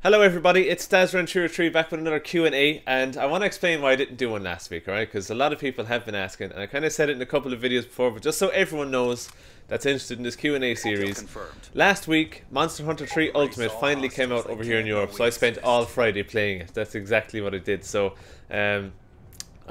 Hello everybody, it's Dazran303 back with another Q&A, and I want to explain why I didn't do one last week, alright? Because a lot of people have been asking, and I kind of said it in a couple of videos before, but just so everyone knows that's interested in this Q&A series. Last week, Monster Hunter 3 Ultimate finally came out over here in Europe, so I spent all Friday playing it. That's exactly what I did. So, I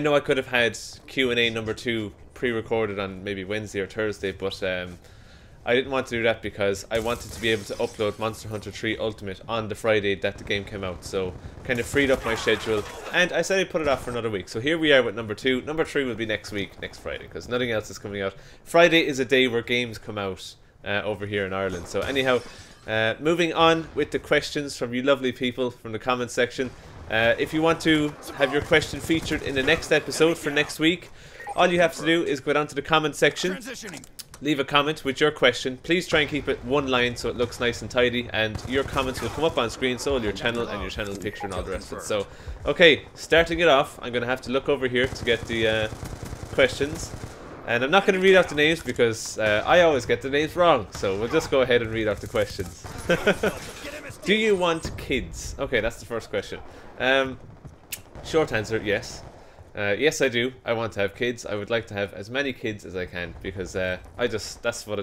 know I could have had Q&A number 2 pre-recorded on maybe Wednesday or Thursday, but I didn't want to do that because I wanted to be able to upload Monster Hunter 3 Ultimate on the Friday that the game came out, so kind of freed up my schedule, and I said I'd put it off for another week. So here we are with number 2. Number 3 will be next week, next Friday, because nothing else is coming out. Friday is a day where games come out over here in Ireland. So anyhow, moving on with the questions from you lovely people from the comment section. If you want to have your question featured in the next episode for next week, all you have to do is go down to the comment section, leave a comment with your question. Please try and keep it one line so it looks nice and tidy, and your comments will come up on screen, so will your channel and your channel picture and all the rest of it. So, okay, starting it off, I'm going to have to look over here to get the questions. And I'm not going to read out the names because I always get the names wrong. So we'll just go ahead and read out the questions. Do you want kids? Okay, that's the first question. Short answer, yes. Yes, I do. I want to have kids. I would like to have as many kids as I can because that's what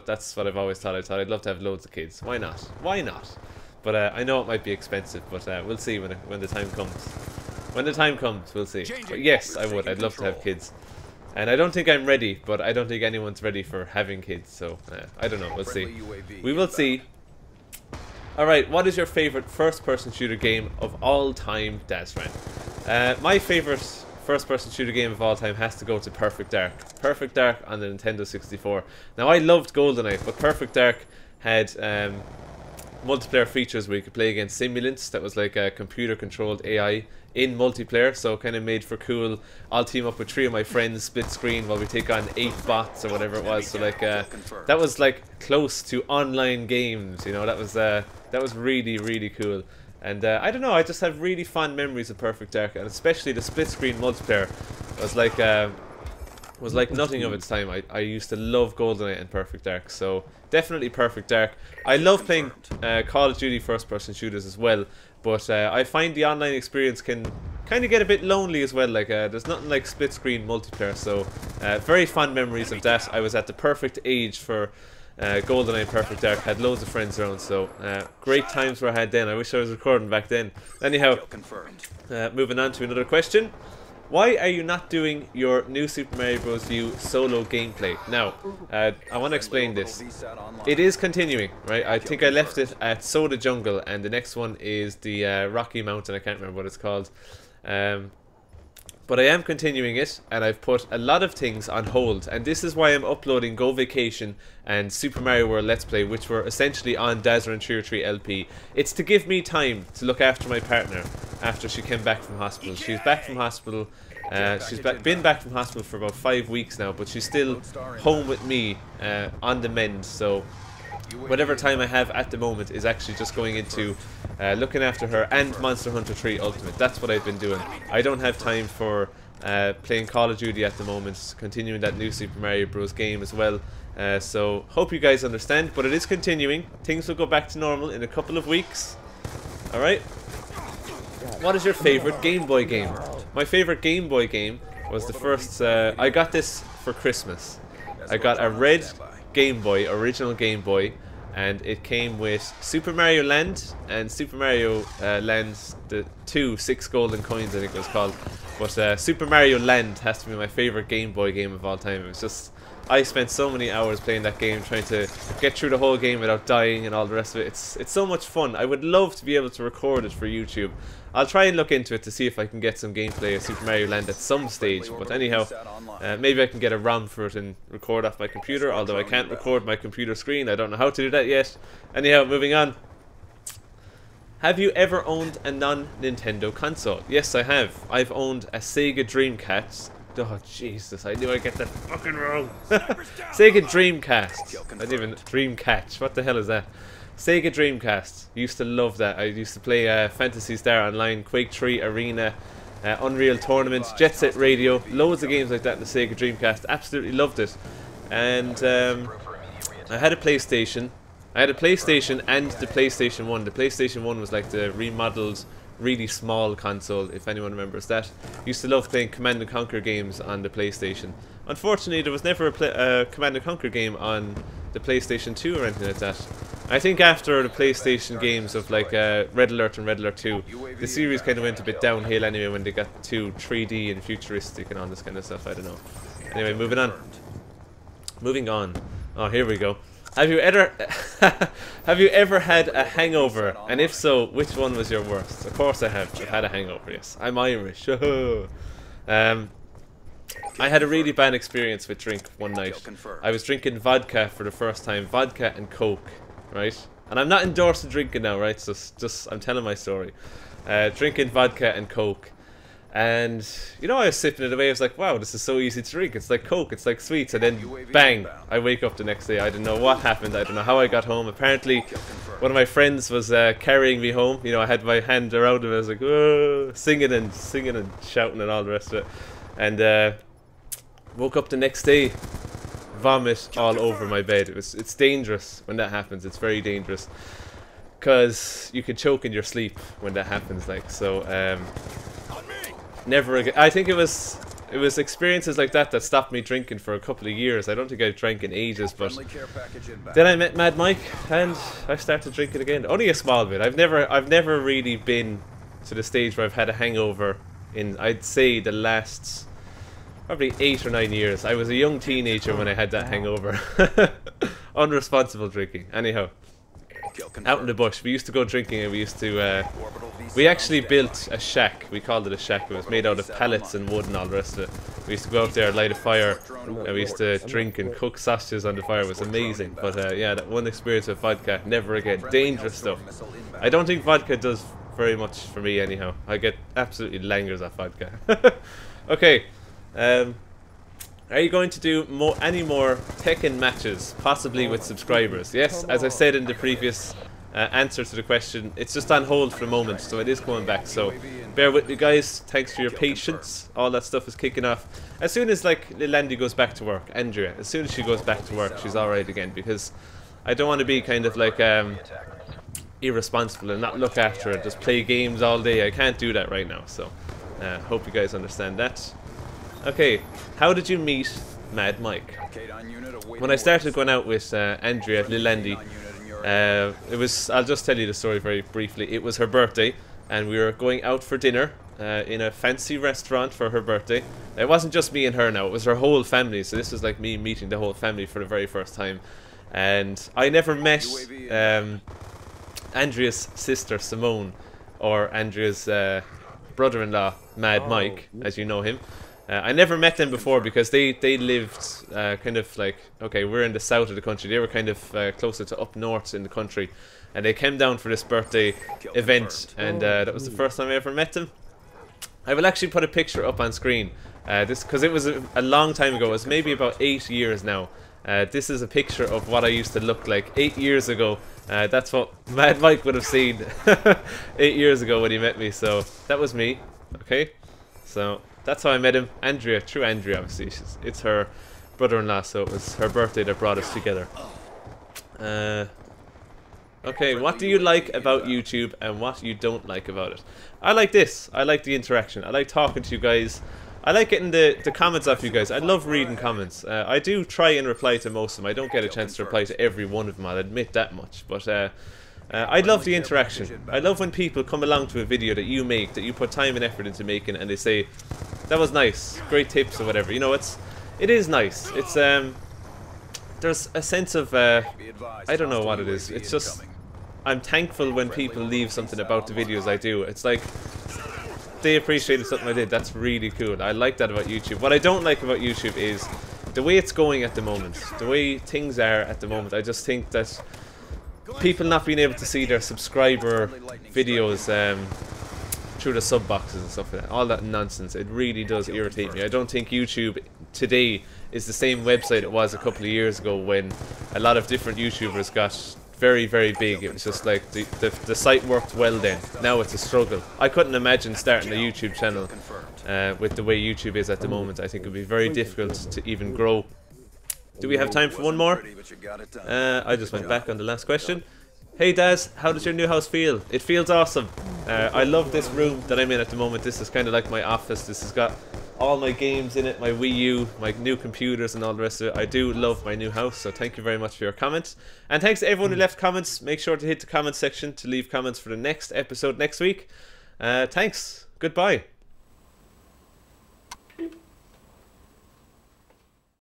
I've always thought. I thought I'd love to have loads of kids. Why not? Why not? But I know it might be expensive, but we'll see when the time comes. When the time comes, we'll see. But yes, I would. I'd love to have kids. And I don't think I'm ready, but I don't think anyone's ready for having kids. So I don't know. We'll see. We will see. Alright, what is your favourite first-person shooter game of all time, Dazran? My favourite first-person shooter game of all time has to go to Perfect Dark. Perfect Dark on the Nintendo 64. Now, I loved GoldenEye, but Perfect Dark had multiplayer features where you could play against simulants. That was like a computer-controlled AI in multiplayer, so kind of made for cool. I'll team up with 3 of my friends, split screen, while we take on 8 bots or whatever it was. So like that was like close to online games, you know. That was really, really cool. And I don't know, I just have really fond memories of Perfect Dark, and especially the split-screen multiplayer was like nothing of its time. I used to love GoldenEye and Perfect Dark, so definitely Perfect Dark. I love playing Call of Duty first-person shooters as well, but I find the online experience can kind of get a bit lonely as well. Like there's nothing like split-screen multiplayer, so very fond memories of that. I was at the perfect age for GoldenEye and Perfect Dark, had loads of friends around, so great times were I had then. I wish I was recording back then. Anyhow, moving on to another question. Why are you not doing your new Super Mario Bros. U solo gameplay? Now, I want to explain this. It is continuing, right? I think I left it at Soda Jungle, and the next one is the Rocky Mountain. I can't remember what it's called. But I am continuing it, and I've put a lot of things on hold, and this is why I'm uploading Go Vacation and Super Mario World Let's Play, which were essentially on Dazran303 LP. It's to give me time to look after my partner after she came back from hospital. She's back from hospital. Been back from hospital for about 5 weeks now, but she's still home with me on the mend, so whatever time I have at the moment is actually just going into looking after her and Monster Hunter 3 Ultimate. That's what I've been doing. I don't have time for playing Call of Duty at the moment, continuing that new Super Mario Bros. Game as well. So hope you guys understand, but it is continuing. Things will go back to normal in a couple of weeks. Alright? What is your favourite Game Boy game? My favourite Game Boy game was the first... I got this for Christmas. I got a red Game Boy, original Game Boy, and it came with Super Mario Land and Super Mario Land, the 6 golden coins I think it was called. But Super Mario Land has to be my favourite Game Boy game of all time. It was just, I spent so many hours playing that game, trying to get through the whole game without dying and all the rest of it. It's so much fun. I would love to be able to record it for YouTube. I'll try and look into it to see if I can get some gameplay of Super Mario Land at some stage. But anyhow, maybe I can get a ROM for it and record off my computer, although I can't record my computer screen. I don't know how to do that yet. Anyhow, moving on. Have you ever owned a non-Nintendo console? Yes, I have. I've owned a Sega Dreamcast. Oh, Jesus, I knew I'd get that fucking wrong. Sega Dreamcast. I didn't even... Dreamcatch. What the hell is that? Sega Dreamcast. Used to love that. I used to play Phantasy Star Online, Quake 3 Arena, Unreal Tournament, Jet Set Radio. Loads of games like that in the Sega Dreamcast. Absolutely loved it. And I had a PlayStation. I had a PlayStation and the PlayStation 1. The PlayStation 1 was like the remodeled, really small console, if anyone remembers that. Used to love playing Command & Conquer games on the PlayStation. Unfortunately, there was never a Command & Conquer game on the PlayStation 2 or anything like that. I think after the PlayStation games of like Red Alert and Red Alert 2, the series kind of went a bit downhill anyway when they got too 3D and futuristic and all this kind of stuff. I don't know. Anyway, moving on. Moving on. Oh, here we go. Have you ever had a hangover? And if so, which one was your worst? Of course I have. I've had a hangover, yes. I'm Irish. I had a really bad experience with drink one night. I was drinking vodka for the first time. Vodka and Coke, right? And I'm not endorsing drinking now, right? So just I'm telling my story. Drinking vodka and Coke. And, you know, I was sipping it away. I was like, wow, this is so easy to drink. It's like Coke, it's like sweets. And then, bang, I wake up the next day. I don't know what happened. I don't know how I got home. Apparently, one of my friends was carrying me home. You know, I had my hand around him. I was like, whoa, singing and shouting and all the rest of it. And woke up the next day, vomit all over my bed. It's dangerous when that happens. It's very dangerous. Because you can choke in your sleep when that happens. Like, so, never again. I think it was experiences like that that stopped me drinking for a couple of years. I don't think I've drank in ages, but then I met Mad Mike and I started drinking again. Only a small bit. I've never really been to the stage where I've had a hangover in, I'd say, the last probably 8 or 9 years. I was a young teenager when I had that hangover. Unresponsible drinking. Anyhow, out in the bush, we used to go drinking and we used to we actually built a shack. We called it a shack. It was made out of pallets and wood and all the rest of it. We used to go out there, light a fire, and we used to drink and cook sausages on the fire. It was amazing. But yeah, that one experience with vodka, never again. Dangerous stuff. I don't think vodka does very much for me anyhow. I get absolutely langers off vodka. Okay, are you going to do any more Tekken matches, possibly with subscribers? Yes, as I said in the previous answer to the question, it's just on hold for the moment, so it is coming back. So bear with me, guys. Thanks for your patience. All that stuff is kicking off as soon as like little Andy goes back to work. Andrea, as soon as she goes back to work, she's alright again, because I don't want to be kind of like irresponsible and not look after her, just play games all day. I can't do that right now. So hope you guys understand that. Okay, how did you meet Mad Mike? When I started going out with Andrea, Lil Andy, it was, I'll just tell you the story very briefly. It was her birthday and we were going out for dinner in a fancy restaurant for her birthday. It wasn't just me and her now, it was her whole family, so this was like me meeting the whole family for the very first time. And I never met Andrea's sister Simone, or Andrea's brother-in-law Mad Mike, as you know him. I never met them before because they lived kind of like, okay, we're in the south of the country. They were kind of closer to up north in the country. And they came down for this birthday event. And that was the first time I ever met them. I will actually put a picture up on screen. Because it was a long time ago. It was maybe about 8 years now. This is a picture of what I used to look like 8 years ago. That's what Mad Mike would have seen 8 years ago when he met me. So that was me. Okay. So that's how I met him. Andrea, true Andrea, obviously. It's her brother-in-law, so it was her birthday that brought us together. Okay, what do you like about YouTube and what you don't like about it? I like this. I like the interaction. I like talking to you guys. I like getting the comments off you guys. I love reading comments. I do try and reply to most of them. I don't get a chance to reply to every one of them, I'll admit that much. But I love the interaction. I love when people come along to a video that you make, that you put time and effort into making, and they say, that was nice, great tips or whatever. You know, it is nice. It's there's a sense of I don't know what it is. It's just, I'm thankful when people leave something about the videos I do. It's like they appreciated something I did. That's really cool. I like that about YouTube. What I don't like about YouTube is the way it's going at the moment, the way things are at the moment. I just think that people not being able to see their subscriber videos through the sub boxes and stuff like that, all that nonsense, it really does irritate me. I don't think YouTube today is the same website it was a couple of years ago when a lot of different YouTubers got very, very big. It was just like the site worked well then. Now it's a struggle. I couldn't imagine starting a YouTube channel with the way YouTube is at the moment. I think it would be very difficult to even grow. Do we have time for one more? I just went back on the last question. Hey Daz, how does your new house feel? It feels awesome. I love this room that I'm in at the moment. This is kind of like my office. This has got all my games in it, my Wii U, my new computers and all the rest of it. I do love my new house, so thank you very much for your comments. And thanks to everyone who left comments. Make sure to hit the comment section to leave comments for the next episode next week. Thanks. Goodbye.